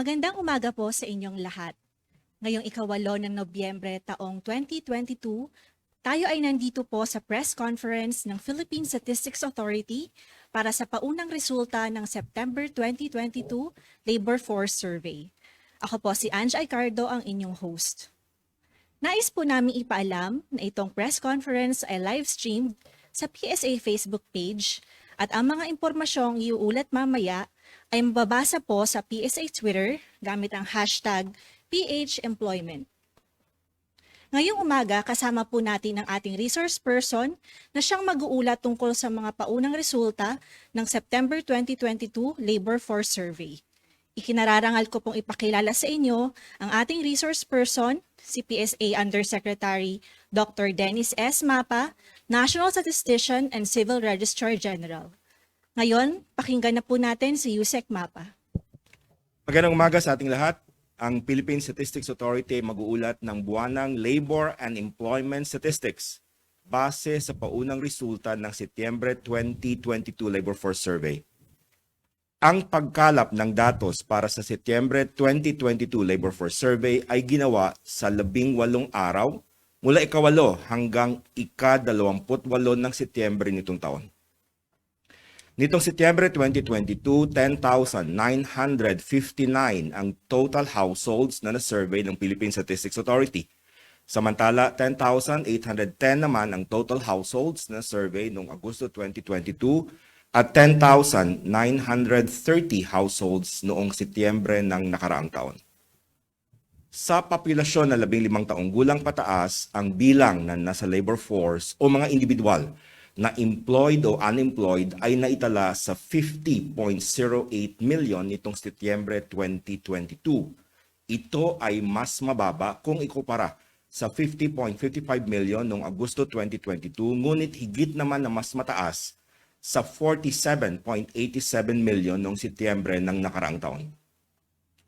Magandang umaga po sa inyong lahat. Ngayong ikawalo ng Nobyembre taong 2022, tayo ay nandito po sa press conference ng Philippine Statistics Authority para sa paunang resulta ng September 2022 Labor Force Survey. Ako po si Ange Aicardo, ang inyong host. Nais po namin ipaalam na itong press conference ay live-streamed sa PSA Facebook page at ang mga impormasyong iuulat mamaya ay mababasa po sa PSA Twitter gamit ang hashtag PHEmployment. Ngayong umaga, kasama po natin ang ating resource person na siyang mag-uulat tungkol sa mga paunang resulta ng September 2022 Labor Force Survey. Ikinararangal ko pong ipakilala sa inyo ang ating resource person, si PSA Undersecretary Dr. Dennis S. Mapa, National Statistician and Civil Registrar General. Ngayon, pakinggan na po natin si Yusek Mapa. Magandang umaga sa ating lahat. Ang Philippine Statistics Authority mag-uulat ng buwanang Labor and Employment Statistics base sa paunang resulta ng Setyembre 2022 Labor Force Survey. Ang pagkalap ng datos para sa Setyembre 2022 Labor Force Survey ay ginawa sa 18 araw mula ika-8 hanggang ika-28 ng Setyembre nitong taon. Nitong Setyembre 2022, 10,959 ang total households na na-survey ng Philippine Statistics Authority. Samantala, 10,810 naman ang total households na survey noong Agosto 2022 at 10,930 households noong Setyembre ng nakaraang taon. Sa populasyon na 15 taong gulang pataas, ang bilang na nasa labor force o mga individual na employed o unemployed ay naitala sa 50.08 million nitong Setyembre 2022. Ito ay mas mababa kung ikumpara sa 50.55 million noong Agosto 2022, ngunit higit naman na mas mataas sa 47.87 million noong Setyembre ng nakaraang taon.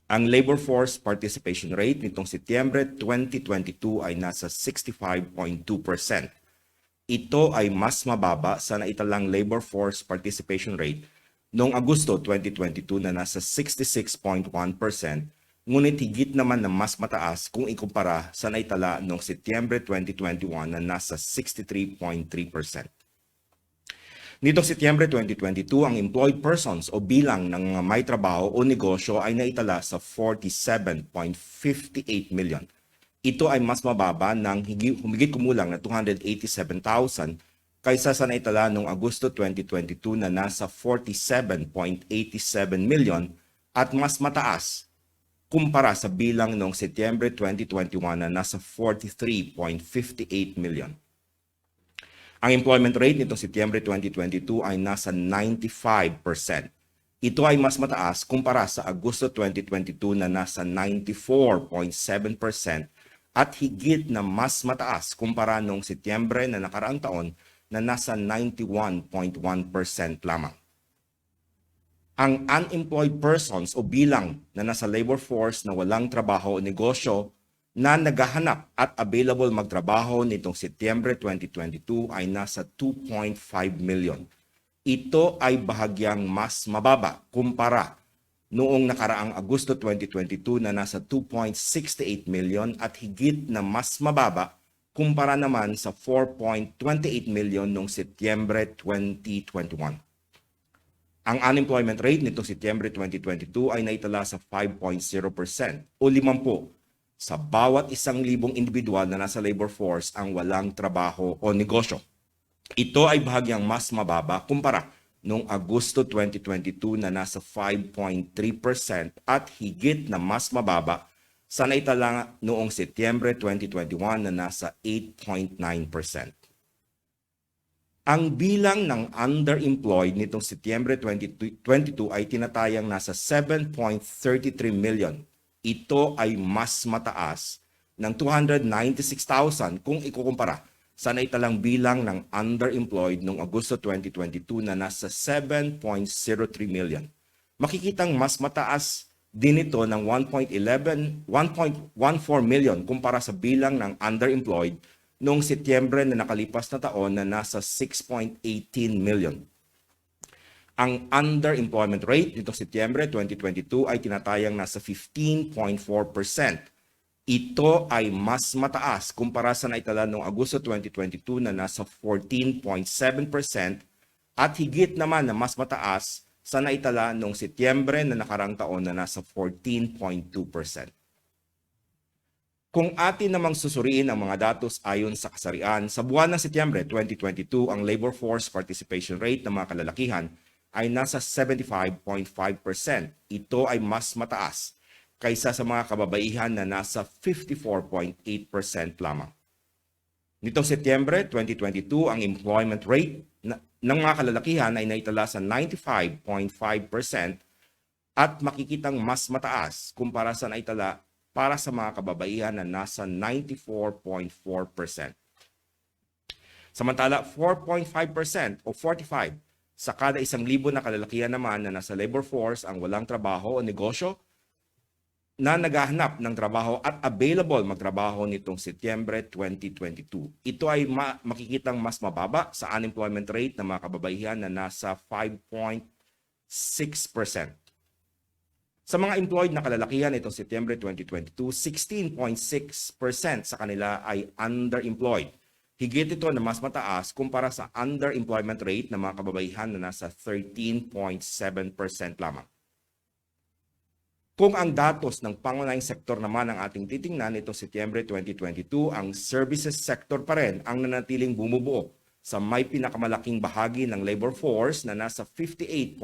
Ang labor force participation rate nitong Setyembre 2022 ay nasa 65.2%. Ito ay mas mababa sa naitalang labor force participation rate noong Agosto 2022 na nasa 66.1%, ngunit higit naman na mas mataas kung ikumpara sa naitala noong Setyembre 2021 na nasa 63.3%. Nitong Setyembre 2022, ang employed persons o bilang ng mga may trabaho o negosyo ay naitala sa 47.58 million. Ito ay mas mababa ng humigit kumulang na 287,000 kaysa sa naitala noong Agosto 2022 na nasa 47.87 million at mas mataas kumpara sa bilang noong Setyembre 2021 na nasa 43.58 million. Ang employment rate nitong Setyembre 2022 ay nasa 95%. Ito ay mas mataas kumpara sa Agosto 2022 na nasa 94.7% at higit na mas mataas kumpara noong Setyembre na nakaraang taon na nasa 91.1% lamang. Ang unemployed persons o bilang na nasa labor force na walang trabaho o negosyo na naghahanap at available magtrabaho nitong Setyembre 2022 ay nasa 2.5 million. Ito ay bahagyang mas mababa kumpara noong nakaraang Agosto 2022 na nasa 2.68 million at higit na mas mababa kumpara naman sa 4.28 million noong Setyembre 2021. Ang unemployment rate nitong Setyembre 2022 ay naitala sa 5.0% o 50 sa bawat 1,000 individual na nasa labor force ang walang trabaho o negosyo. Ito ay bahagyang mas mababa kumpara noong Agosto 2022 na nasa 5.3% at higit na mas mababa sa naitala noong Setyembre 2021 na nasa 8.9%. Ang bilang ng underemployed nitong Setyembre 2022 ay tinatayang nasa 7.33 million. Ito ay mas mataas ng 296,000 kung ikukumpara sa naitalang bilang ng underemployed noong Agosto 2022 na nasa 7.03 million. Makikitang mas mataas din ito ng 1.14 million kumpara sa bilang ng underemployed noong Setyembre na nakalipas na taon na nasa 6.18 million. Ang underemployment rate nitong Setyembre 2022 ay tinatayang nasa 15.4%. Ito ay mas mataas kumpara sa naitala noong Agosto 2022 na nasa 14.7% at higit naman na mas mataas sa naitala noong Setyembre na nakarang taon na nasa 14.2%. Kung atin namang susuriin ang mga datos ayon sa kasarian, sa buwan ng Setyembre 2022, ang labor force participation rate ng mga kalalakihan ay nasa 75.5%. Ito ay mas mataas kaysa sa mga kababaihan na nasa 54.8% lamang. Nitong Setyembre 2022, ang employment rate ng mga kalalakihan ay naitala sa 95.5% at makikitang mas mataas kumpara sa naitala para sa mga kababaihan na nasa 94.4%. Samantala, 4.5% o 45 sa kada 1,000 na kalalakihan naman na nasa labor force ang walang trabaho o negosyo na naghahanap ng trabaho at available magtrabaho nitong Setyembre 2022. Ito ay makikitang mas mababa sa unemployment rate ng mga kababaihan na nasa 5.6%. Sa mga employed na kalalakihan nitong Setyembre 2022, 16.6% sa kanila ay underemployed. Higit ito na mas mataas kumpara sa underemployment rate ng mga kababaihan na nasa 13.7% lamang. Kung ang datos ng pangunahing sektor naman ang ating titingnan nitong Setyembre 2022, ang services sector pa rin ang nanatiling bumubuo sa may pinakamalaking bahagi ng labor force na nasa 58.9%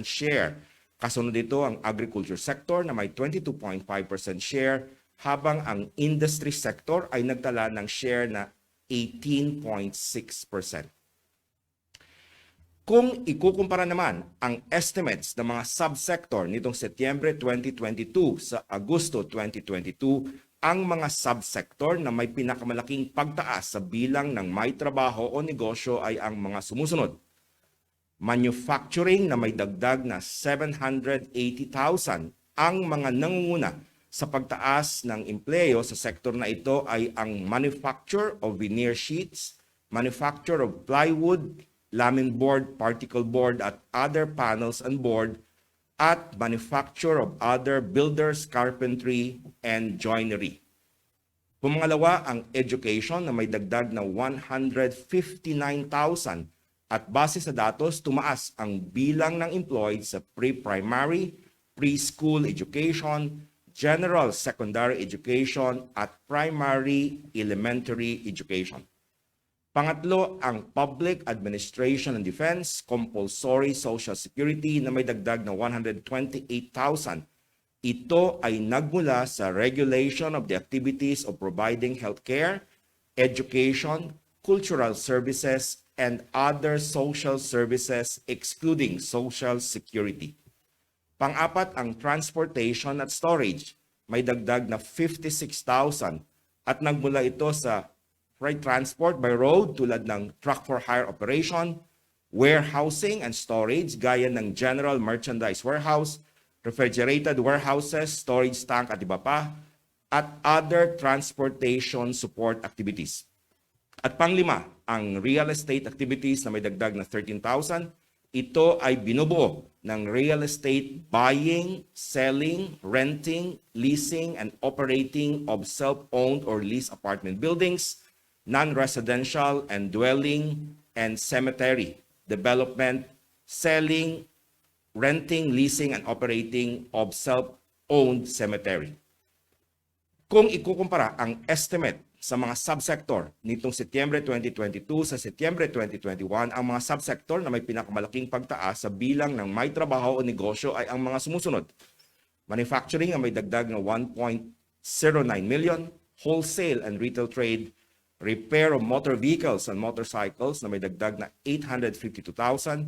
share. Kasunod dito ang agriculture sector na may 22.5% share, habang ang industry sector ay nagtala ng share na 18.6%. Kung ikukumpara naman ang estimates ng mga subsector nitong Setyembre 2022 sa Agosto 2022, ang mga subsector na may pinakamalaking pagtaas sa bilang ng may trabaho o negosyo ay ang mga sumusunod. Manufacturing na may dagdag na 780,000. Ang mga nangunguna sa pagtaas ng empleo sa sektor na ito ay ang manufacture of veneer sheets, manufacture of plywood, lamin board, particle board at other panels and board, at manufacture of other builders, carpentry, and joinery. Pumangalawa, ang education na may dagdag na 159,000 at base sa datos, tumaas ang bilang ng employed sa pre-primary, preschool education, general secondary education, at primary elementary education. Pangatlo, ang Public Administration and Defense, Compulsory Social Security na may dagdag na 128,000. Ito ay nagmula sa regulation of the activities of providing healthcare, education, cultural services, and other social services excluding Social Security. Pang-apat, ang Transportation at Storage, may dagdag na 56,000 at nagmula ito sa freight transport by road tulad ng truck for hire operation, warehousing and storage gaya ng general merchandise warehouse, refrigerated warehouses, storage tank at iba pa, at other transportation support activities. At panglima, ang real estate activities na may dagdag na 13,000. Ito ay binubuo ng real estate buying, selling, renting, leasing, and operating of self-owned or leased apartment buildings, non-residential and dwelling and cemetery development, selling, renting, leasing, and operating of self-owned cemetery. Kung ikukumpara ang estimate sa mga subsector nitong Setyembre 2022 sa Setyembre 2021, ang mga subsector na may pinakamalaking pagtaas sa bilang ng may trabaho o negosyo ay ang mga sumusunod. Manufacturing na may dagdag na 1.09 million, wholesale and retail trade, repair of motor vehicles and motorcycles na may dagdag na 852,000,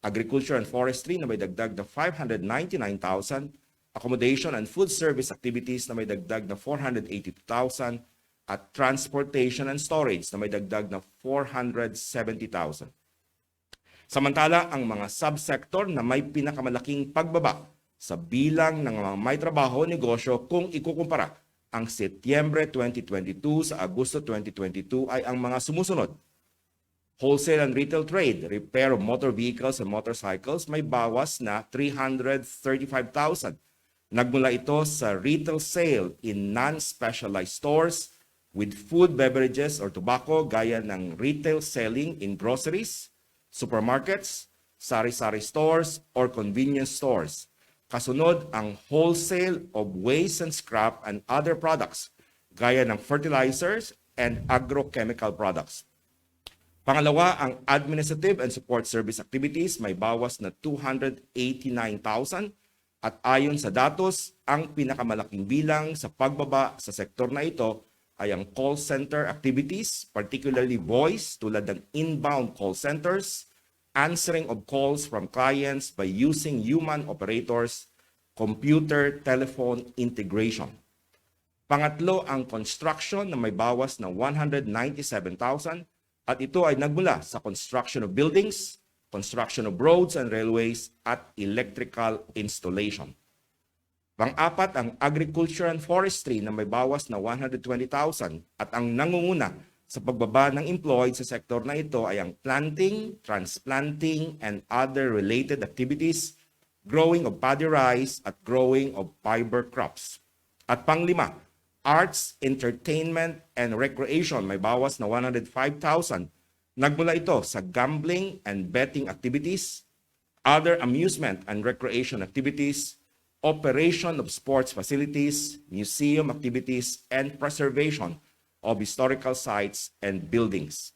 agriculture and forestry na may dagdag na 599,000, accommodation and food service activities na may dagdag na 482,000, at transportation and storage na may dagdag na 470,000. Samantala, ang mga subsector na may pinakamalaking pagbaba sa bilang ng mga may trabaho o negosyo kung ikukumpara ang Setyembre 2022 sa Agosto 2022 ay ang mga sumusunod. Wholesale and retail trade, repair of motor vehicles and motorcycles, may bawas na 335,000. Nagmula ito sa retail sale in non-specialized stores with food, beverages, or tobacco gaya ng retail selling in groceries, supermarkets, sari-sari stores, or convenience stores. Kasunod ang wholesale of waste and scrap and other products gaya ng fertilizers and agrochemical products. Pangalawa, ang administrative and support service activities may bawas na 289,000 at ayon sa datos, ang pinakamalaking bilang sa pagbaba sa sektor na ito ay ang call center activities, particularly voice tulad ng inbound call centers, answering of calls from clients by using human operators, computer, telephone integration. Pangatlo, ang construction na may bawas na 197,000 at ito ay nagmula sa construction of buildings, construction of roads and railways at electrical installation. Pang-apat, ang agriculture and forestry na may bawas na 120,000 at ang nangunguna sa pagbaba ng employed sa sektor na ito ay ang planting, transplanting, and other related activities, growing of paddy rice at growing of fiber crops. At panglima, arts, entertainment, and recreation may bawas na 105,000. Nagmula ito sa gambling and betting activities, other amusement and recreation activities, operation of sports facilities, museum activities, and preservation of historical sites and buildings.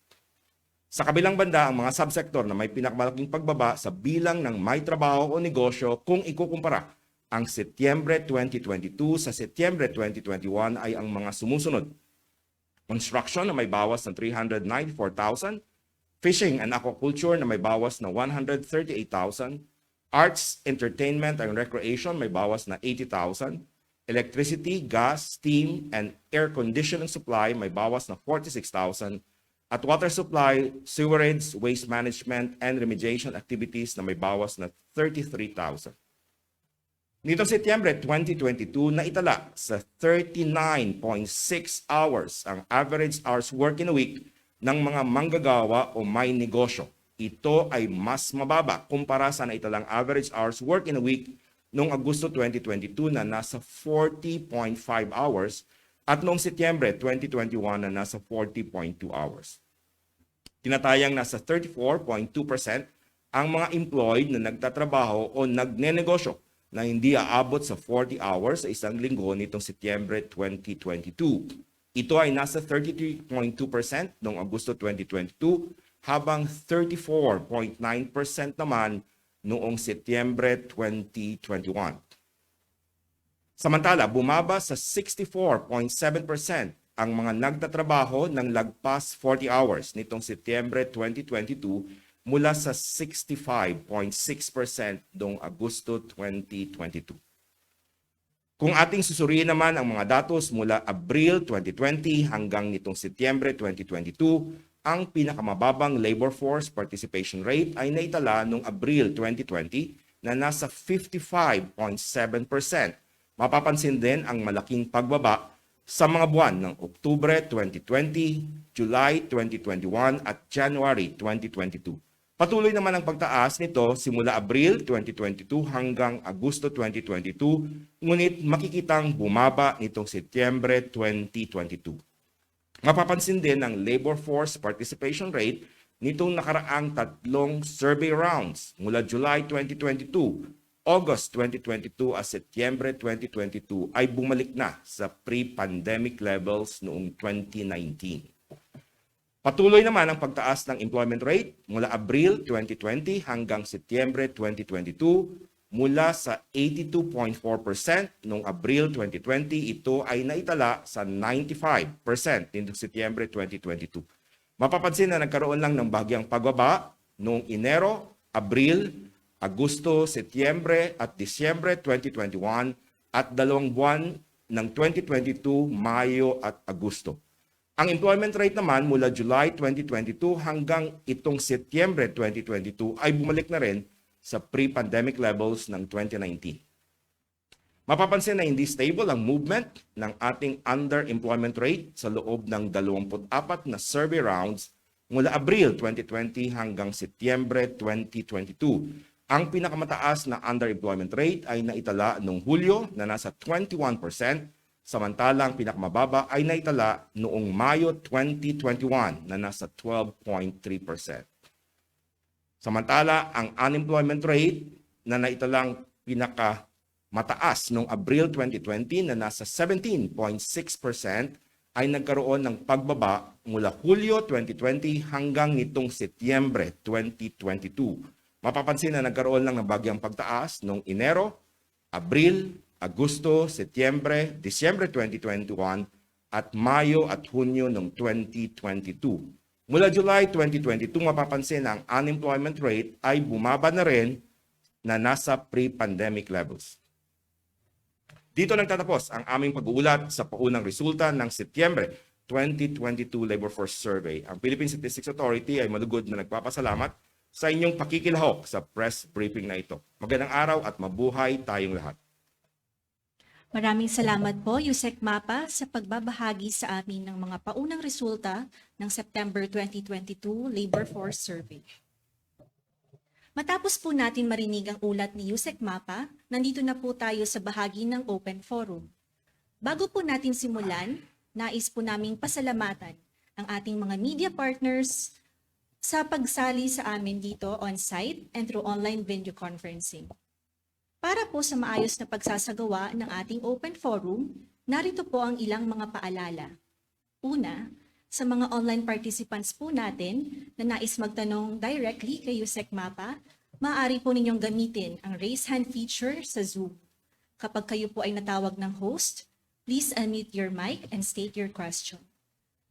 Sa kabilang banda, ang mga subsektor na may pinakamalaking pagbaba sa bilang ng may trabaho o negosyo kung ikukumpara ang Setyembre 2022 sa Setyembre 2021 ay ang mga sumusunod. Construction na may bawas ng 394,000, fishing and aquaculture na may bawas na 138,000, arts, entertainment and recreation may bawas na 80,000, electricity, gas, steam, and air conditioning supply may bawas na 46,000, at water supply, sewerage, waste management, and remediation activities na may bawas na 33,000. Nitong Setyembre 2022, naitala sa 39.6 hours ang average hours work in a week ng mga manggagawa o may negosyo. Ito ay mas mababa kumpara sa naitalang average hours work in a week noong Agosto 2022 na nasa 40.5 hours at noong Setyembre 2021 na nasa 40.2 hours. Tinatayang nasa 34.2% ang mga employed na nagtatrabaho o nagnenegosyo na hindi aabot sa 40 hours sa isang linggo nitong Setyembre 2022. Ito ay nasa 33.2% noong Agosto 2022 habang 34.9% naman noong Setyembre 2021. Samantala, bumaba sa 64.7% ang mga nagtatrabaho ng lagpas 40 hours nitong Setyembre 2022 mula sa 65.6% noong Agosto 2022. Kung ating susuriin naman ang mga datos mula Abril 2020 hanggang nitong Setyembre 2022, ang pinakamababang labor force participation rate ay naitala noong Abril 2020 na nasa 55.7%. Mapapansin din ang malaking pagbaba sa mga buwan ng Oktubre 2020, July 2021 at January 2022. Patuloy naman ang pagtaas nito simula Abril 2022 hanggang Agosto 2022, ngunit makikitang bumaba nitong Setyembre 2022. Mapapansin din ang labor force participation rate nitong nakaraang tatlong survey rounds mula July 2022, August 2022 at Setyembre 2022 ay bumalik na sa pre-pandemic levels noong 2019. Patuloy naman ang pagtaas ng employment rate mula Abril 2020 hanggang Setyembre 2022 mula sa 82.4% noong Abril 2020, ito ay naitala sa 95% nitong Setyembre 2022. Mapapansin na nagkaroon lang ng bahagyang pagbaba noong Enero, Abril, Agosto, Setyembre at Disyembre 2021 at 2 buwan ng 2022, Mayo at Agosto. Ang employment rate naman mula July 2022 hanggang itong Setyembre 2022 ay bumalik na rin sa pre-pandemic levels ng 2019. Mapapansin na hindi stable ang movement ng ating underemployment rate sa loob ng 24 na survey rounds mula Abril 2020 hanggang Setyembre 2022. Ang pinakamataas na underemployment rate ay naitala noong Hulyo na nasa 21%, samantalang pinakamababa ay naitala noong Mayo 2021 na nasa 12.3%. Samantala, ang unemployment rate na naitalang pinakamataas noong Abril 2020 na nasa 17.6% ay nagkaroon ng pagbaba mula Hulyo 2020 hanggang nitong Setyembre 2022. Mapapansin na nagkaroon lang ng bagyang pagtaas noong Enero, Abril, Agosto, Setyembre, Disyembre 2021 at Mayo at Hunyo noong 2022. Mula July 2022, mapapansin na ang unemployment rate ay bumaba na rin na nasa pre-pandemic levels. Dito nagtatapos ang aming pag-uulat sa paunang resulta ng Setyembre 2022 Labor Force Survey. Ang Philippine Statistics Authority ay malugod na nagpapasalamat sa inyong pakikilahok sa press briefing na ito. Magandang araw at mabuhay tayong lahat. Maraming salamat po, Yusek Mapa, sa pagbabahagi sa amin ng mga paunang resulta ng September 2022 Labor Force Survey. Matapos po natin marinig ang ulat ni Yusek Mapa, nandito na po tayo sa bahagi ng Open Forum. Bago po natin simulan, nais po naming pasalamatan ang ating mga media partners sa pagsali sa amin dito on-site and through online video conferencing. Para po sa maayos na pagsasagawa ng ating Open Forum, narito po ang ilang mga paalala. Una, sa mga online participants po natin na nais magtanong directly kay Yusek Mapa, maaari po ninyong gamitin ang raise hand feature sa Zoom. Kapag kayo po ay natawag ng host, please unmute your mic and state your question.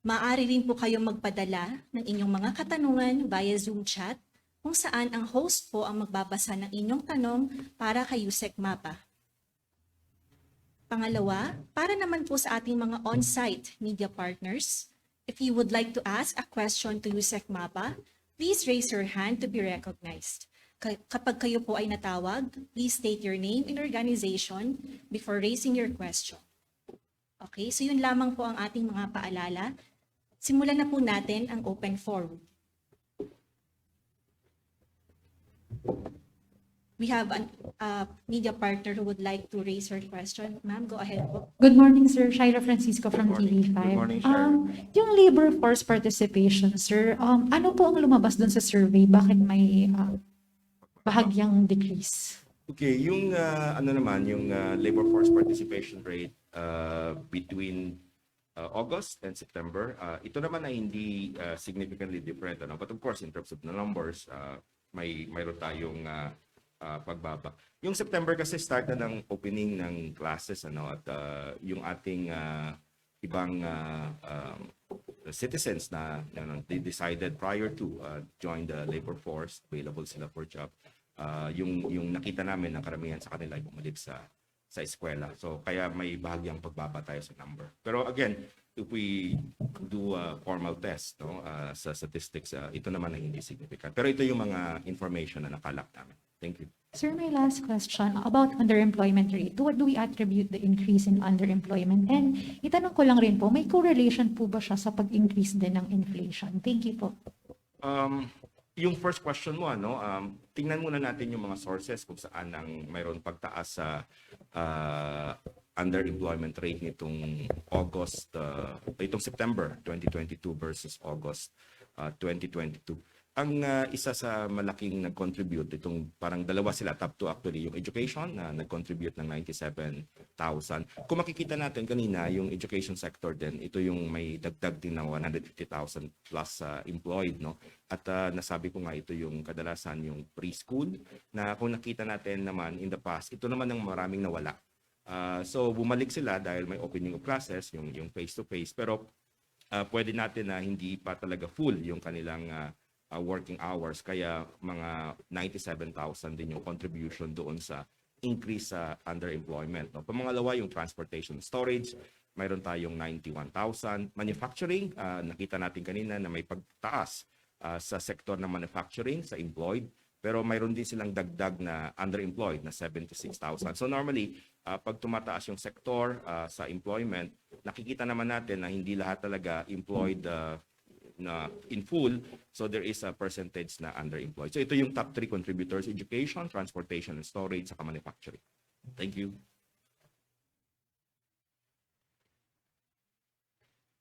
Maaari rin po kayong magpadala ng inyong mga katanungan via Zoom chat kung saan ang host po ang magbabasa ng inyong tanong para kay Yusek Mapa. Pangalawa, para naman po sa ating mga on-site media partners, if you would like to ask a question to Yusek Mapa, please raise your hand to be recognized. Kapag kayo po ay natawag, please state your name and organization before raising your question. Okay, so yun lamang po ang ating mga paalala. Simulan na po natin ang Open Forum. We have a media partner who would like to raise her question. Ma'am, go ahead po. Good morning, sir. Shaira Francisco from morning. TV5. Good morning, Shaira. Yung labor force participation, sir, ano po ang lumabas dun sa survey? Bakit may bahagyang decrease? Okay, yung labor force participation rate between August and September, ito naman ay hindi significantly different. But of course, in terms of the numbers, mayroon tayong pagbaba. Yung September kasi start na ng opening ng classes at yung ating ibang citizens na they decided prior to join the labor force, available sila for job. Yung nakita namin na karamihan sa kanila ay bumalik sa eskwela. So kaya may bahagyang pagbaba tayo sa number. Pero again, if we do a formal test sa statistics, ito naman ay hindi significant. Pero ito yung mga information na nakalap namin. Thank you. Sir, my last question about underemployment rate. To what do we attribute the increase in underemployment? And itanong ko lang rin po, may correlation po ba siya sa pag-increase din ng inflation? Thank you po. Yung first question mo, tingnan muna natin yung mga sources kung saan ang mayroon pagtaas sa underemployment rate nitong itong September 2022 versus August 2022. Ang isa sa malaking nag-contribute, itong parang dalawa sila, top two actually, yung education na nag-contribute ng 97,000. Kung makikita natin kanina, yung education sector din, ito yung may dagdag din ng 150,000 plus employed. At nasabi ko nga ito yung kadalasan yung preschool, na kung nakita natin naman in the past, ito naman ang maraming nawala. So bumalik sila dahil may opening of classes, yung face-to-face, pero pwede natin na hindi pa talaga full yung kanilang working hours, kaya mga 97,000 din yung contribution doon sa increase sa underemployment. Pangalawa, yung transportation storage, mayroon tayong 91,000. Manufacturing, nakita natin kanina na may pagtaas sa sektor ng manufacturing, sa employed, pero mayroon din silang dagdag na underemployed na 76,000. So normally, pag tumataas yung sektor sa employment, nakikita naman natin na hindi lahat talaga employed na in full, so there is a percentage na underemployed. So ito yung top 3 contributors: education, transportation and storage, saka manufacturing. Thank you.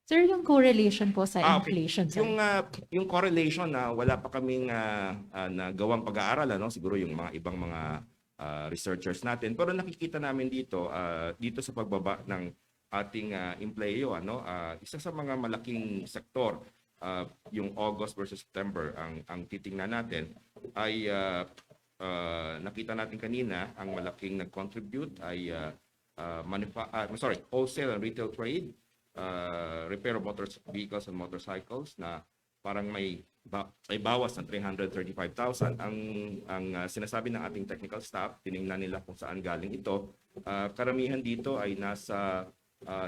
Sir, yung correlation po sa Okay. inflation, sir. Yung correlation na wala pa kaming nagawang pag-aaral, ano, siguro yung mga ibang mga researchers natin, pero nakikita namin dito dito sa pagbaba ng ating empleyo, ano, isa sa mga malaking sektor, yung August versus September, ang titingnan natin ay nakita natin kanina ang malaking nag-contribute ay wholesale and retail trade, repair of motor vehicles and motorcycles na parang may bawas ng 335,000. Ang sinasabi ng ating technical staff, tiningnan nila kung saan galing ito. Karamihan dito ay nasa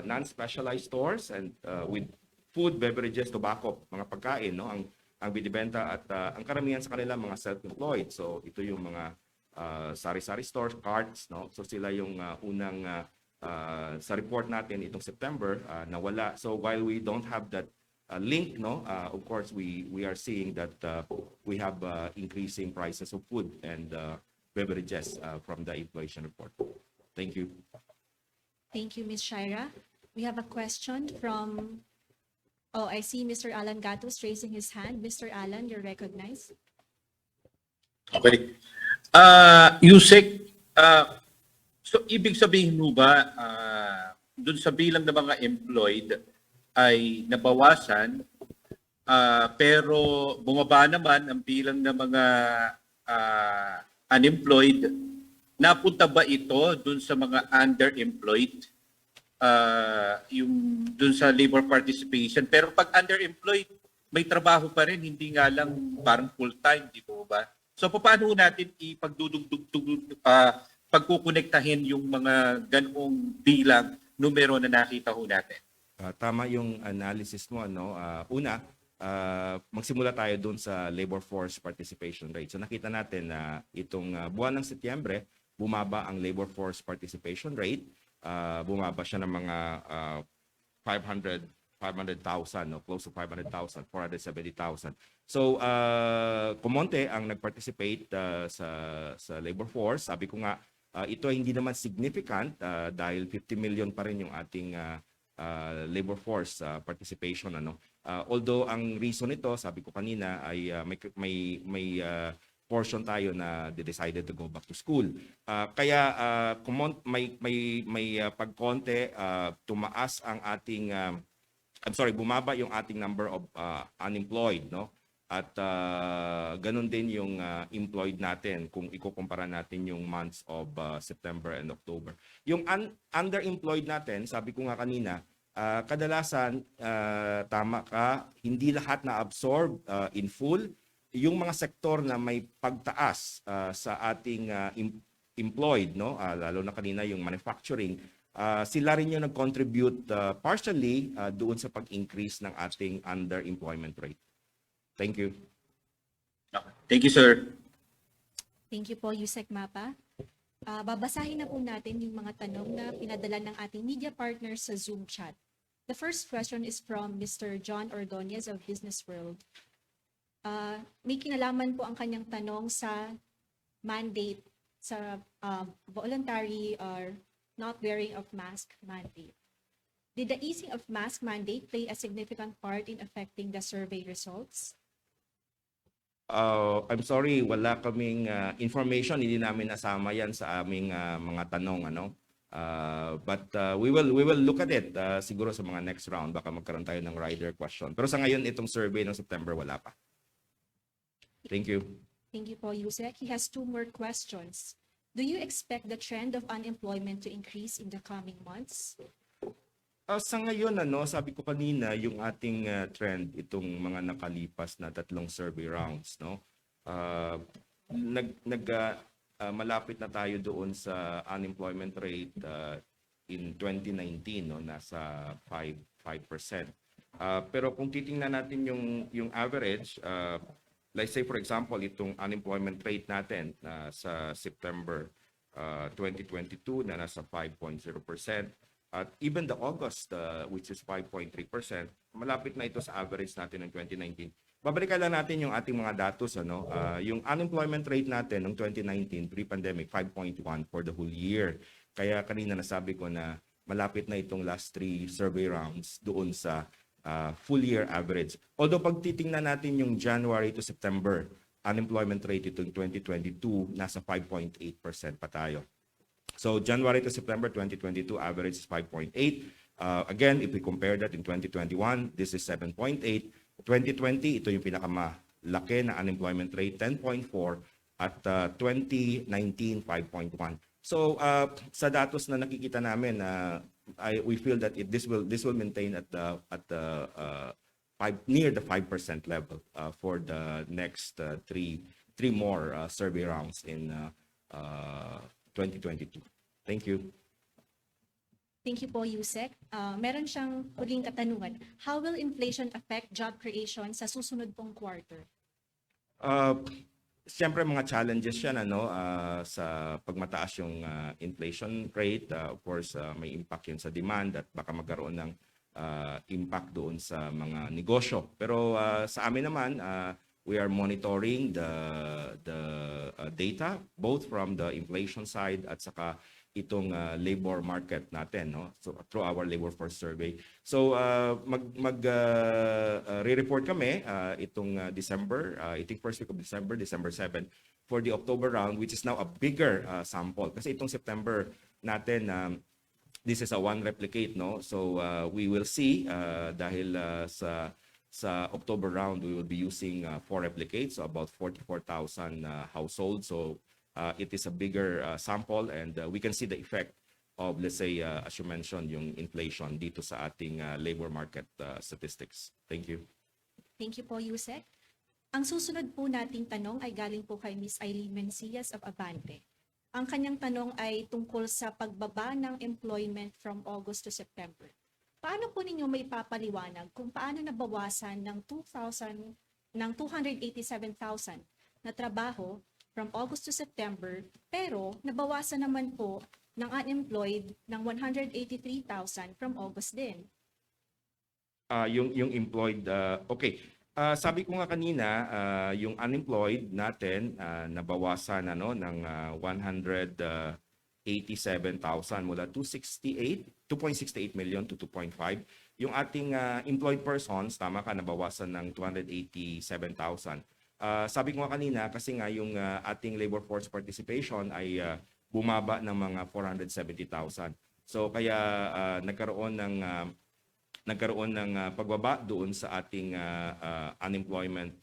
non-specialized stores and with food, beverages, tobacco, mga pagkain, no, ang binibenta, at ang karamihan sa kanila mga self-employed. So ito yung mga sari-sari stores, carts, no. So sila yung unang sa report natin itong September nawala. So while we don't have that link, no, of course we are seeing that we have increasing prices of food and beverages from the inflation report. Thank you. Thank you, Ms. Shaira. We have a question from, I see Mr. Alan Gatos raising his hand. Mr. Alan, you're recognized. Okay. Yusek, so ibig sabihin mo ba dun sa bilang ng mga employed ay nabawasan, pero bumaba naman ang bilang ng mga unemployed? Napunta ba ito dun sa mga underemployed? Yung dun sa labor participation. Pero pag underemployed, may trabaho pa rin, hindi nga lang parang full-time, di ba? So paano natin pagkukonektahin yung mga ganong bilang numero na nakita ho natin? Tama yung analysis mo, ano. Una, magsimula tayo doon sa labor force participation rate. So nakita natin na itong buwan ng Setyembre, bumaba ang labor force participation rate. Bumaba siya ng mga 500,000, no? Close to 500,000, 470,000. So kumonte ang nag-participate sa labor force. Sabi ko nga, ito hindi naman significant dahil 50 million pa rin yung ating labor force participation, ano. Although ang reason nito, sabi ko kanina, ay may portion tayo na they decided to go back to school. Kaya may pagkonte, tumaas ang ating bumaba yung ating number of unemployed, no? At ganun din yung employed natin kung ikukumpara natin yung months of September and October. Yung underemployed natin, sabi ko nga kanina, kadalasan, tama ka, hindi lahat na absorb in full. Yung mga sektor na may pagtaas sa ating employed, no, lalo na kanina yung manufacturing, sila rin yung nag-contribute partially doon sa pag-increase ng ating underemployment rate. Thank you. Thank you, sir. Thank you po, Yusek Mapa. Babasahin na po natin yung mga tanong na pinadala ng ating media partners sa Zoom chat. The first question is from Mr. John Ordonez of Business World. May kinalaman po ang kanyang tanong sa mandate, sa voluntary or not wearing of mask mandate. Did the easing of mask mandate play a significant part in affecting the survey results? I'm sorry, wala kaming information, hindi namin nasama yan sa aming mga tanong, ano. But we will look at it siguro sa mga next round, baka magkaroon tayo ng rider question. Pero sa ngayon itong survey ng September wala pa. Thank you. Thank you po, Yusek. He has two more questions. Do you expect the trend of unemployment to increase in the coming months? Sa ngayon, ano, sabi ko kanina, yung ating trend, itong mga nakalipas na 3 survey rounds, no, malapit na tayo doon sa unemployment rate in 2019, no, nasa 5%. Pero kung titingnan natin yung average, let's say for example, itong unemployment rate natin sa September 2022 na nasa 5.0%. At even the August, which is 5.3%, malapit na ito sa average natin ng 2019. Babalikan lang natin yung ating mga datos. Yung unemployment rate natin ng 2019, pre-pandemic, 5.1 for the whole year. Kaya kanina nasabi ko na malapit na itong last 3 survey rounds doon sa full year average. Although pag titingnan natin yung January to September, unemployment rate itong 2022, nasa 5.8% pa tayo. So January to September 2022, average is 5.8. Again, if we compare that in 2021, this is 7.8. 2020, ito yung pinakamalaki na unemployment rate, 10.4. At 2019, 5.1. So sa datos na nakikita namin, we feel that this will maintain at the near the 5% level for the next three more survey rounds in 2022. Thank you. Thank you po, Yusek. Meron siyang huling katanungan. How will inflation affect job creation sa susunod pong quarter? Siyempre mga challenges yan sa pagmataas yung inflation rate. Of course, may impact yun sa demand at baka magkaroon ng impact doon sa mga negosyo. Pero sa amin naman, we are monitoring the data both from the inflation side at saka itong labor market natin, no? So through our labor force survey. So re-report kami itong December, I think first week of December, December 7 for the October round, which is now a bigger sample kasi itong September natin this is a one replicate, no? So we will see dahil sa October round, we will be using 4 replicates, so about 44,000 households. So it is a bigger sample and we can see the effect of, let's say, as you mentioned, yung inflation dito sa ating labor market statistics. Thank you. Thank you po, Yusek. Ang susunod po nating tanong ay galing po kay Ms. Eileen Mencias of Abante. Ang kanyang tanong ay tungkol sa pagbaba ng employment from August to September. Paano po ninyo may papaliwanag kung paano nabawasan ng 287,000 na trabaho from August to September, pero nabawasan naman po ng unemployed ng 183,000 from August din? Yung employed, okay. Sabi ko nga kanina, yung unemployed natin nabawasan ng 187,000 mula 2.68 million to 2.5. Yung ating employed persons, tama ka, nabawasan ng 287,000. Sabi ko nga kanina, kasi nga yung ating labor force participation ay bumaba ng mga 470,000. So kaya nagkaroon ng pagbaba doon sa ating unemployment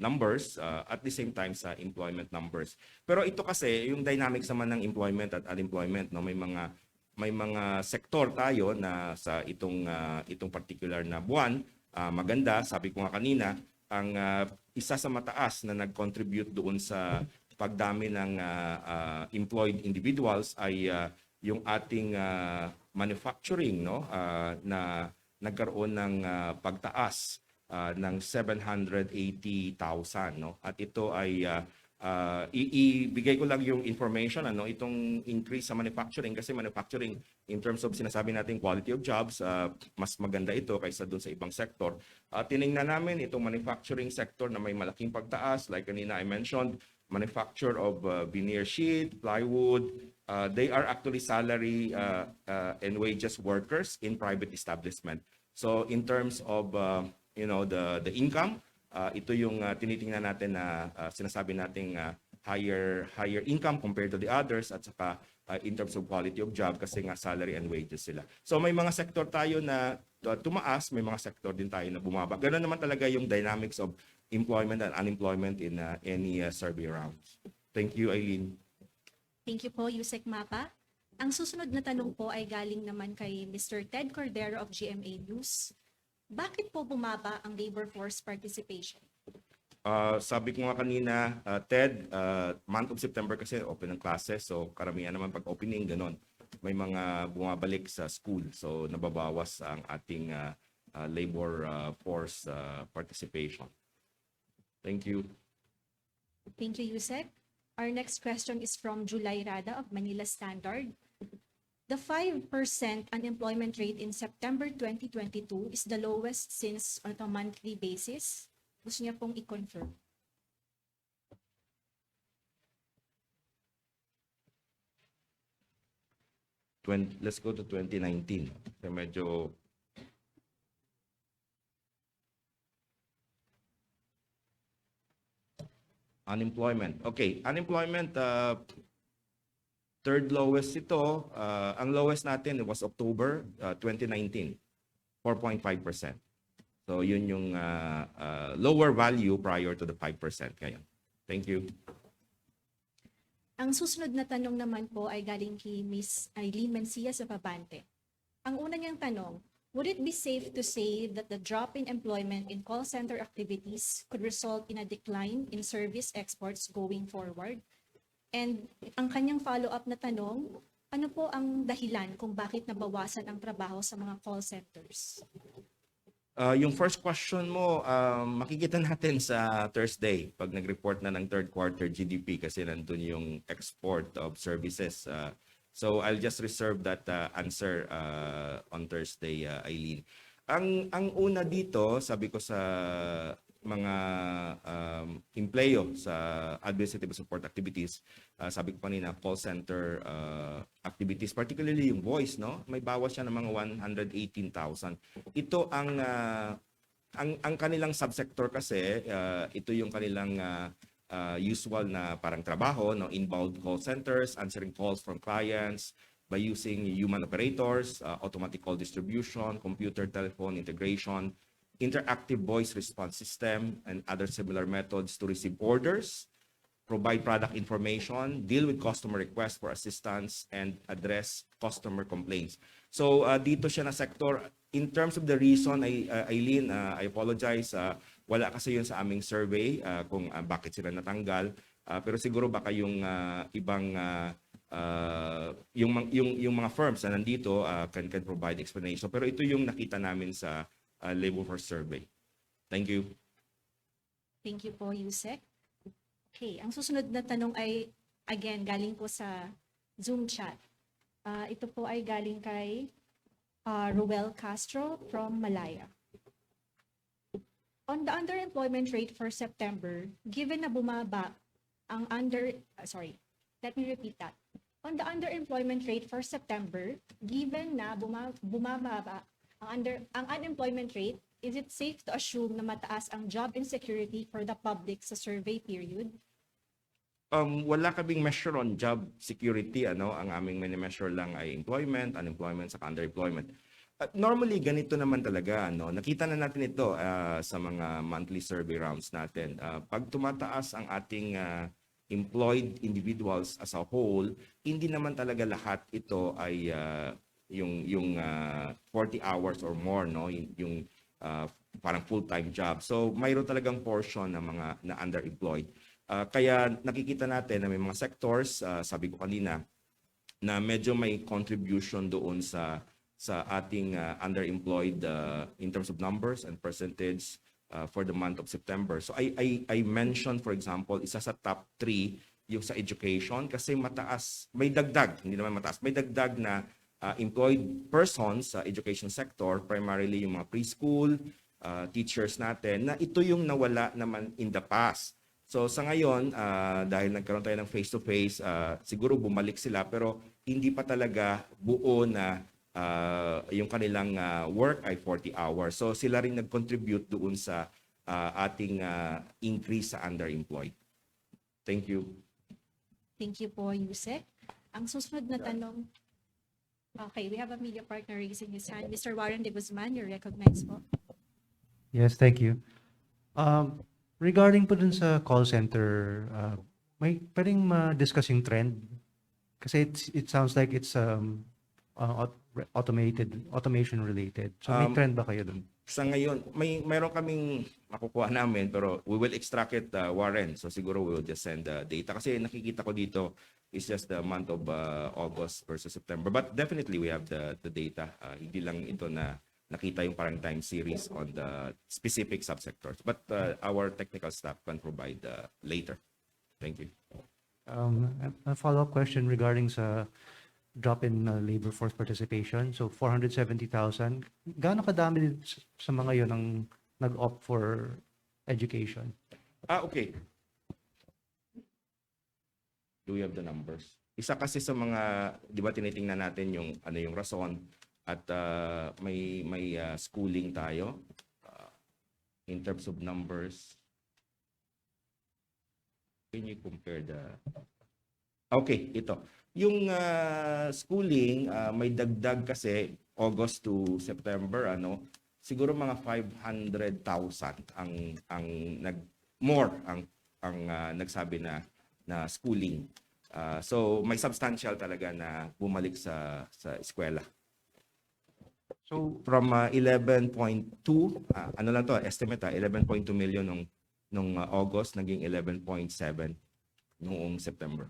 numbers at the same time sa employment numbers. Pero ito kasi yung dynamics naman ng employment at unemployment, no, may mga sektor tayo na sa itong particular na buwan maganda, sabi ko nga kanina, ang isa sa mataas na nag-contribute doon sa pagdami ng employed individuals ay yung ating manufacturing, no, na nagkaroon ng pagtaas ng 780,000, no? At ito ay ibigay ko lang yung information, itong increase sa manufacturing, kasi manufacturing in terms of sinasabi natin quality of jobs, mas maganda ito kaysa doon sa ibang sector. Tiningnan namin itong manufacturing sector na may malaking pagtaas, like kanina I mentioned, manufacture of veneer sheet, plywood. They are actually salary and wages workers in private establishment. So in terms of the income, ito yung tinitingnan natin na sinasabi nating higher income compared to the others, at saka in terms of quality of job kasi nga salary and wages sila. So may mga sektor tayo na tumaas, may mga sektor din tayo na bumaba. Ganun naman talaga yung dynamics of employment and unemployment in any survey rounds. Thank you, Eileen. Thank you po, Yusek Mapa. Ang susunod na tanong po ay galing naman kay Mr. Ted Cordero of GMA News. Bakit po bumaba ang labor force participation? Sabi ko nga kanina, Ted, month of September kasi open ng classes, so karamihan naman pag opening, ganon. May mga bumabalik sa school, so nababawas ang ating labor force participation. Thank you. Thank you, Yusek. Our next question is from Julay Rada of Manila Standard. The 5% unemployment rate in September 2022 is the lowest since on a monthly basis. Gusto niya pong i-confirm. Let's go to 2019. Kasi medyo unemployment. Okay, unemployment, third lowest ito. Ang lowest natin was October 2019, 4.5%. So yun yung lower value prior to the 5% ngayon. Thank you. Ang susunod na tanong naman po ay galing kay Ms. Eileen Mencia sa Pabante. Ang una niyang tanong, would it be safe to say that the drop in employment in call center activities could result in a decline in service exports going forward? And ang kanyang follow-up na tanong, ano po ang dahilan kung bakit nabawasan ang trabaho sa mga call centers? Yung first question mo, makikita natin sa Thursday pag nag-report na ng third quarter GDP kasi nandun yung export of services. So I'll just reserve that answer on Thursday, Eileen. Ang una dito, sabi ko sa mga empleyo sa administrative support activities, sabi ko kanina, call center activities, particularly yung voice, no? May bawas siya ng mga 118,000. Ito ang kanilang subsector kasi, ito yung kanilang usual na parang trabaho, no? Inbound call centers, answering calls from clients by using human operators, automatic call distribution, computer telephone integration, interactive voice response system, and other similar methods to receive orders, provide product information, deal with customer requests for assistance, and address customer complaints. So dito siya na sector. In terms of the reason, Eileen, I apologize, wala kasi yun sa aming survey kung bakit sila natanggal. Pero siguro baka yung ibang yung mga firms na nandito can provide explanation. Pero ito yung nakita namin sa labor force survey. Thank you. Thank you po, Yusek. Okay, ang susunod na tanong ay, again, galing po sa Zoom chat. Ito po ay galing kay Ruel Castro from Malaya. On the underemployment rate for September, given na bumaba ang let me repeat that. On the underemployment rate for September, given na bumababa ang unemployment rate, is it safe to assume na mataas ang job insecurity for the public sa survey period? Wala kaming measure on job security. Ang aming mini-measure lang ay employment, unemployment, sa underemployment. Normally, ganito naman talaga. Nakita na natin ito sa mga monthly survey rounds natin. Pag tumataas ang ating employed individuals as a whole, hindi naman talaga lahat ito ay yung 40 hours or more, no, yung parang full-time job. So mayroon talagang portion ng mga na underemployed. Kaya nakikita natin na may mga sectors, sabi ko kanina, na medyo may contribution doon sa ating underemployed in terms of numbers and percentage for the month of September. So I mentioned, for example, isa sa top 3 yung sa education kasi mataas, may dagdag, hindi naman mataas, may dagdag na employed persons sa education sector, primarily yung mga preschool, teachers natin, na ito yung nawala naman in the past. So sa ngayon, dahil nagkaroon tayo ng face-to-face, siguro bumalik sila pero hindi pa talaga buo na yung kanilang work ay 40 hours. So sila rin nag-contribute doon sa ating increase sa underemployed. Thank you. Thank you po, Yusek. Ang susunod na tanong, okay, we have a media partner raising his hand. Mr. Warren de Guzman, you're recognized po. Yes, thank you. Regarding po dun sa call center, may pwedeng ma-discuss yung trend? Kasi it sounds like it's automation related. So may trend ba kayo dun? Sa ngayon, mayroon kaming makukuha namin pero we will extract it, Warren. So siguro we will just send the data. Kasi nakikita ko dito is just the month of August versus September. But definitely we have the data. Hindi lang ito na nakita yung parang time series on the specific subsectors. But our technical staff can provide later. Thank you. A follow-up question regarding sa drop in labor force participation. So 470,000. Gaano kadami din sa mga yon ang nag-opt for education? Okay. Do we have the numbers? Isa kasi sa mga, di ba tinitingnan natin yung ano yung rason at may schooling tayo in terms of numbers. Can you compare the... Okay, ito. Yung schooling, may dagdag kasi August to September, siguro mga 500,000 ang nagsabi na schooling. So may substantial talaga na bumalik sa eskwela. So from 11.2 ano lang to, estimate 11.2 million nung August, naging 11.7 noong September.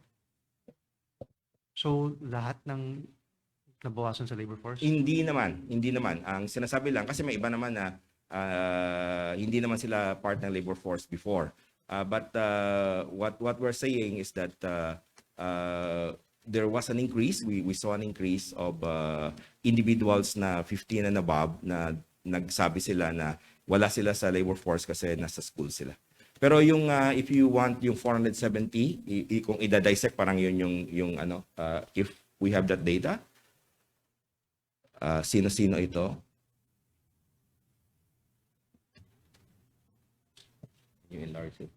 So lahat ng nabawasan sa labor force? Hindi naman. Ang sinasabi lang, kasi may iba naman na hindi naman sila part ng labor force before. But what we're saying is that there was an increase. We saw an increase of individuals na 15 and above na nagsabi sila na wala sila sa labor force kasi nasa school sila. Pero yung if you want yung 470, kung i-dissect parang yun yung if we have that data. Sino-sino ito? You enlarge it.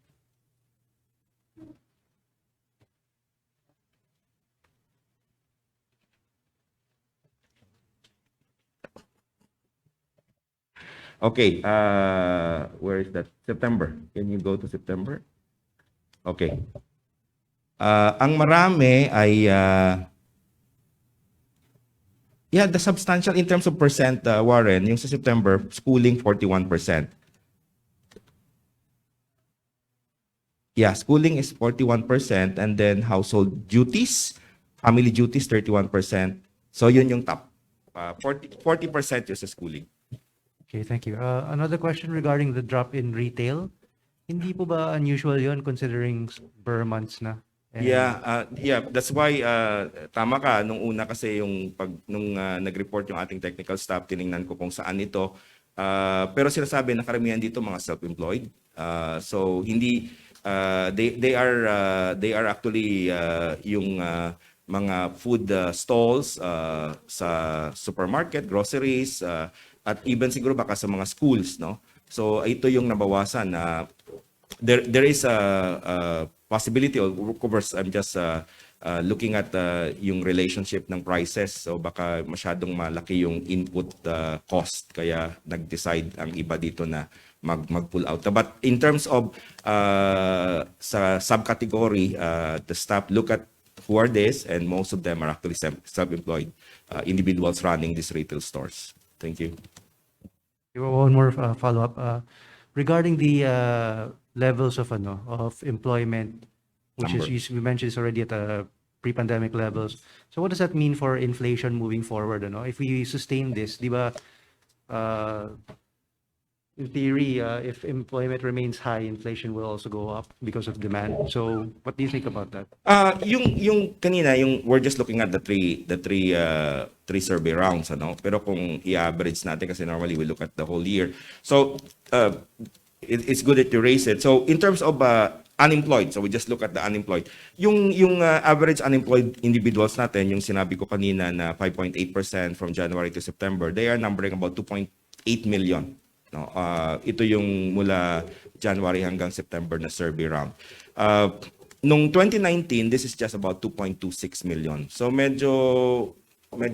Okay, where is that? September. Can you go to September? Okay. Ang marami ay the substantial in terms of percent, Warren, yung sa September, schooling 41%. Yeah, schooling is 41% and then household duties, family duties 31%. So yun yung top. 40% yung sa schooling. Okay, thank you. Another question regarding the drop in retail. Hindi po ba unusual yun considering Burr months na? And- Yeah, that's why tama ka nung una kasi nung nag-report yung ating technical staff, tiningnan ko kung saan ito. Pero sinasabi na karamihan dito mga self-employed. So hindi they are actually yung mga food stalls sa supermarket, groceries, at even siguro baka sa mga schools, no? So ito yung nabawasan na there is a possibility, of course I'm just looking at yung relationship ng prices, so baka masyadong malaki yung input cost kaya nag-decide ang iba dito na mag-pull out. But in terms of sa subcategory, the staff look at who are this, and most of them are actually self-employed individuals running these retail stores. Thank you. One more follow-up. Regarding the levels of employment, which Number. we mentioned is already at pre-pandemic levels. So what does that mean for inflation moving forward? If we sustain this, di ba, in theory, if employment remains high, inflation will also go up because of demand. So what do you think about that? Yung kanina, we're just looking at the three survey rounds, Pero kung i-average natin, kasi normally we look at the whole year. So it's good that you raise it. So in terms of unemployed, so we just look at the unemployed. Yung average unemployed individuals natin, yung sinabi ko kanina na 5.8% from January to September, they are numbering about 2.8 million. No, ito yung mula January hanggang September na survey round. Nung 2019, this is just about 2.26 million. So medyo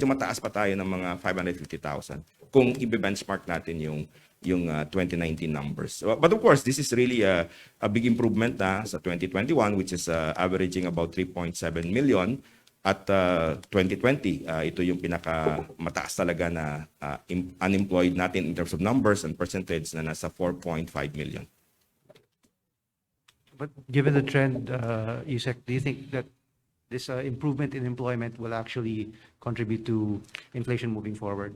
mataas pa tayo ng mga 550,000 kung i-benchmark natin yung 2019 numbers. But of course, this is really a big improvement sa 2021, which is averaging about 3.7 million. At 2020, ito yung pinaka mataas talaga na unemployed natin in terms of numbers and percentage na nasa 4.5 million. But given the trend, Yusek, do you think that this improvement in employment will actually contribute to inflation moving forward?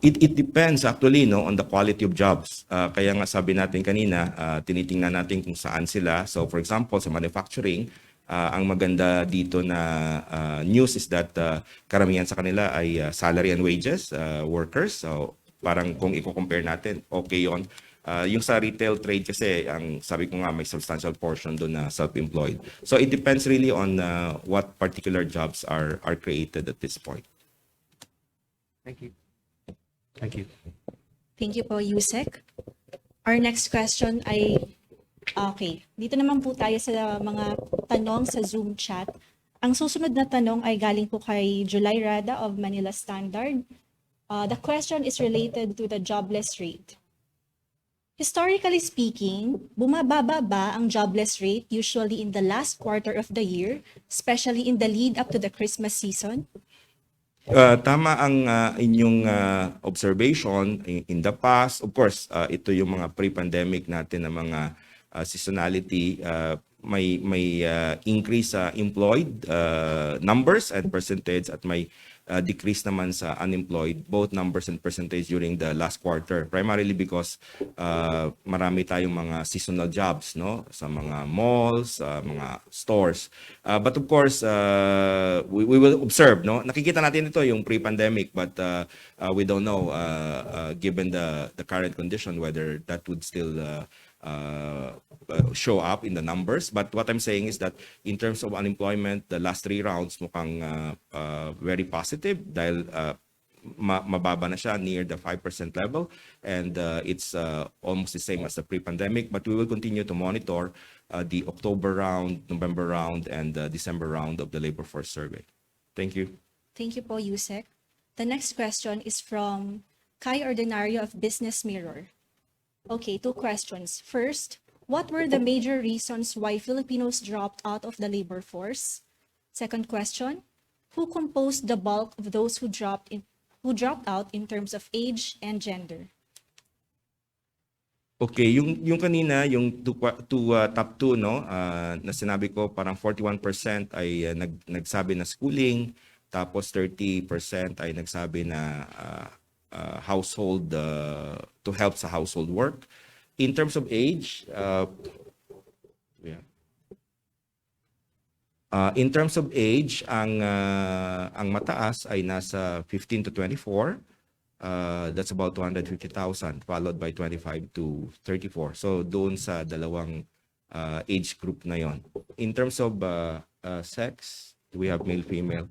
It depends actually on the quality of jobs. Kaya nga sabi natin kanina, tinitingnan natin kung saan sila. So for example, sa manufacturing, Ang maganda dito na news is that karamihan sa kanila ay salary and wages workers. So parang kung i-compare natin, okay yon. Yung sa retail trade kasi, ang sabi ko nga, may substantial portion doon na self-employed. So it depends really on what particular jobs are created at this point. Thank you. Thank you. Thank you po, Yusek. Our next question ay, okay, dito naman po tayo sa mga tanong sa Zoom chat. Ang susunod na tanong ay galing po kay July Rada of Manila Standard. The question is related to the jobless rate. Historically speaking, bumababa ba ang jobless rate usually in the last quarter of the year, especially in the lead up to the Christmas season? Tama ang inyong observation in the past. Of course, ito yung mga pre-pandemic natin na mga seasonality. May increase sa employed numbers and percentage at may decrease naman sa unemployed, both numbers and percentage during the last quarter. Primarily because marami tayong mga seasonal jobs, no, sa mga malls, mga stores. But of course, we will observe, no. Nakikita natin ito yung pre-pandemic, but we don't know given the current condition whether that would still show up in the numbers. But what I'm saying is that in terms of unemployment, the last 3 rounds mukhang very positive dahil mababa na siya near the 5% level, and it's almost the same as the pre-pandemic. But we will continue to monitor the October round, November round, and December round of the labor force survey. Thank you. Thank you po, Yusek. The next question is from Kai Ordinario of Business Mirror. Okay, 2 questions. First, what were the major reasons why Filipinos dropped out of the labor force? Second question, who composed the bulk of those who dropped out in terms of age and gender? Okay, yung kanina, yung top 2, no, na sinabi ko, parang 41% ay nagsabi na schooling, tapos 30% ay nagsabi na household, to help sa household work. In terms of age, in terms of age, ang mataas ay nasa 15 to 24. That's about 250,000, followed by 25 to 34. So doon sa dalawang age group na yon. In terms of sex, we have male, female.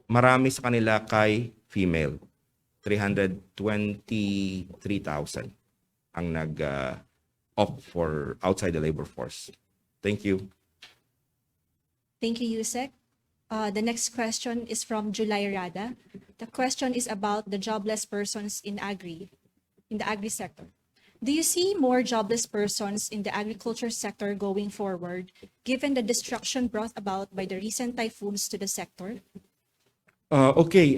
Marami sa kanila kay female. 323,000 ang opt for outside the labor force. Thank you. Thank you, Yusek. The next question is from July Rada. The question is about the jobless persons in the agri sector. Do you see more jobless persons in the agriculture sector going forward, given the destruction brought about by the recent typhoons to the sector? Okay,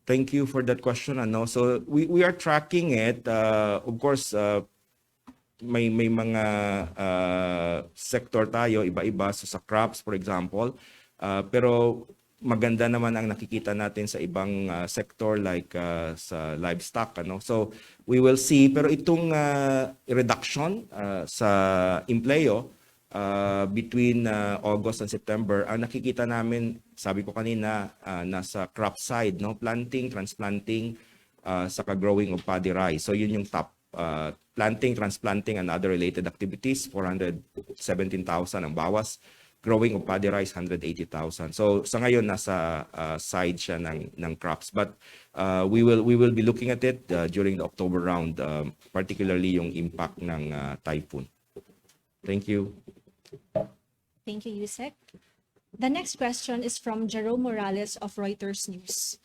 thank you for that question. So we are tracking it. Of course, may mga sector tayo, iba-iba. So sa crops, for example. Pero maganda naman ang nakikita natin sa ibang sector like sa livestock. So we will see. Pero itong reduction sa empleo between August and September, ang nakikita namin, sabi ko kanina, nasa crop side, no, planting, transplanting, saka growing of paddy rice. So yun yung top. Planting, transplanting, and other related activities, 417,000 ang bawas. Growing of paddy rice, 180,000. So sa ngayon nasa side siya ng crops. But we will be looking at it during the October round, particularly yung impact ng typhoon. Thank you. Thank you, Yusek. The next question is from Jerome Morales of Reuters News.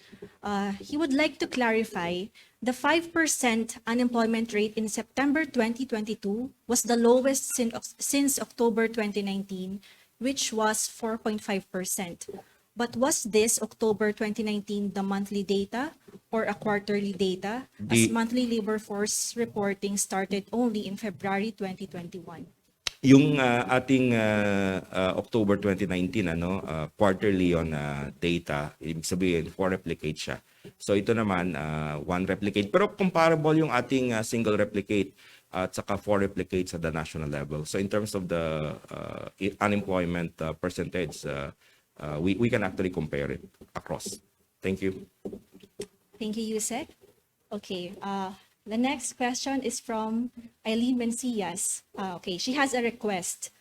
He would like to clarify the 5% unemployment rate in September 2022 was the lowest since October 2019, which was 4.5%. But was this October 2019 the monthly data or a quarterly data, as monthly labor force reporting started only in February 2021? Yung ating October 2019 quarterly on data, ibig sabihin 4 replicate siya. So ito naman 1 replicate, pero comparable yung ating single replicate. at saka 4 replicates at the national level. So in terms of the unemployment percentage, we can actually compare it across. Thank you. Thank you, Yusek. Okay, the next question is from Eileen Mencias. Okay, she has a request.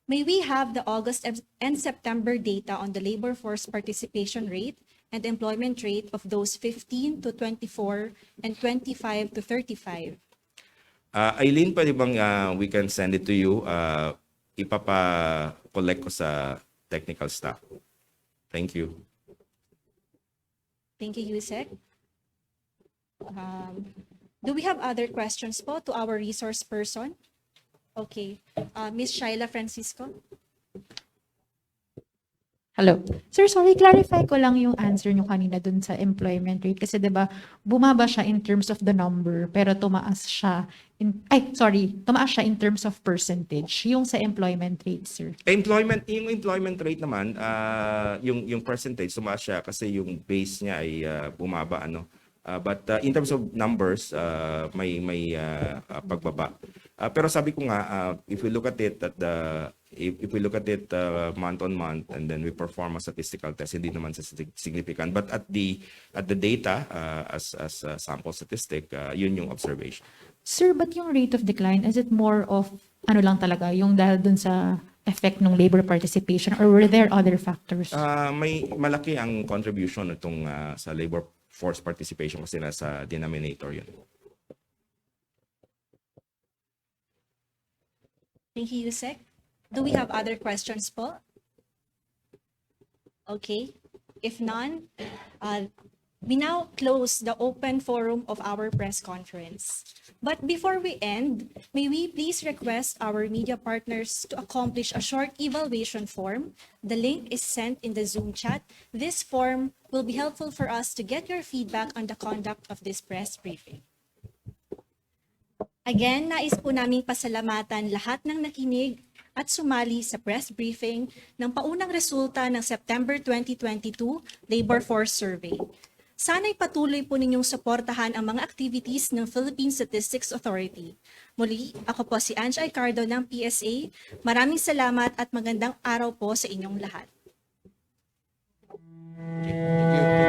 May we have the August and September data on the labor force participation rate and employment rate of those 15 to 24 and 25 to 35? Eileen, pwede bang we can send it to you? Ipapa-collect ko sa technical staff. Thank you. Thank you, Yusek. Do we have other questions po to our resource person? Okay. Ms. Shaila Francisco? Hello. Sir, sorry, clarify ko lang yung answer nyo kanina dun sa employment rate. Kasi 'di ba bumaba siya in terms of the number, pero tumaas siya tumaas siya in terms of percentage. Yung sa employment rate, sir. Yung employment rate naman, yung percentage tumaas siya kasi yung base niya ay bumaba ano. But in terms of numbers, may pagbaba. Pero sabi ko nga, if we look at it month on month and then we perform a statistical test, hindi naman significant. But at the data as a sample statistic, yun yung observation. Sir, but yung rate of decline, is it more of ano lang talaga, yung dahil dun sa effect ng labor participation, or were there other factors? May malaki ang contribution itong sa labor force participation kasi nasa denominator yun. Thank you, Yusek. Do we have other questions po? Okay. If none, we now close the open forum of our press conference. But before we end, may we please request our media partners to accomplish a short evaluation form. The link is sent in the Zoom chat. This form will be helpful for us to get your feedback on the conduct of this press briefing. Again, nais po naming pasalamatan lahat ng nakinig at sumali sa press briefing ng paunang resulta ng September 2022 Labor Force Survey. Sana'y patuloy po ninyong suportahan ang mga activities ng Philippine Statistics Authority. Muli, ako po si Ange Aicardo ng PSA. Maraming salamat at magandang araw po sa inyong lahat. Thank you.